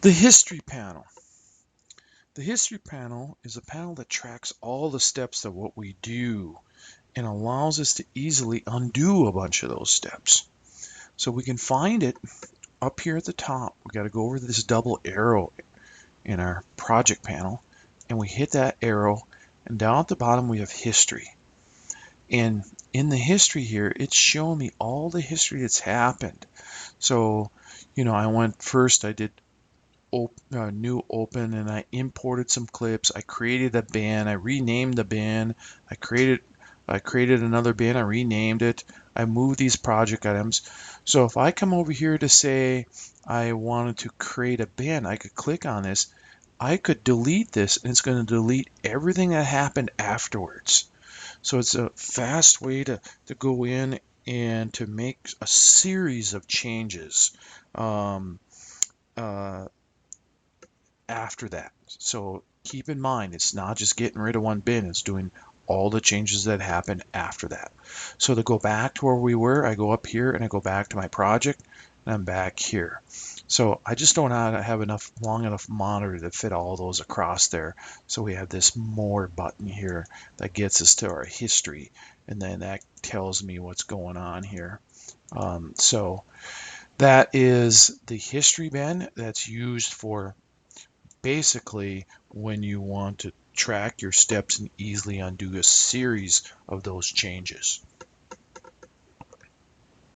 The history panel. The history panel is a panel that tracks all the steps of what we do and allows us to easily undo a bunch of those steps. So we can find it up here at the top. We got to go over this double arrow in our project panel, and we hit that arrow, and down at the bottom we have history. And in the history here, it's showing me all the history that's happened. So, I went first, I did new open, and I imported some clips. I created a band. I renamed the band. I created another band. I renamed it. I moved these project items. So if I come over here to say I wanted to create a band, I could click on this. I could delete this, and it's going to delete everything that happened afterwards. So it's a fast way to go in and to make a series of changes. Um, uh, After that. So keep in mind, it's not just getting rid of one bin, it's doing all the changes that happen after that. So to go back to where we were, I go up here and I go back to my project, and I'm back here. So I just don't have enough long enough monitor to fit all those across there. So we have this more button here that gets us to our history, and then that tells me what's going on here. So that is the history bin that's used for basically when you want to track your steps and easily undo a series of those changes.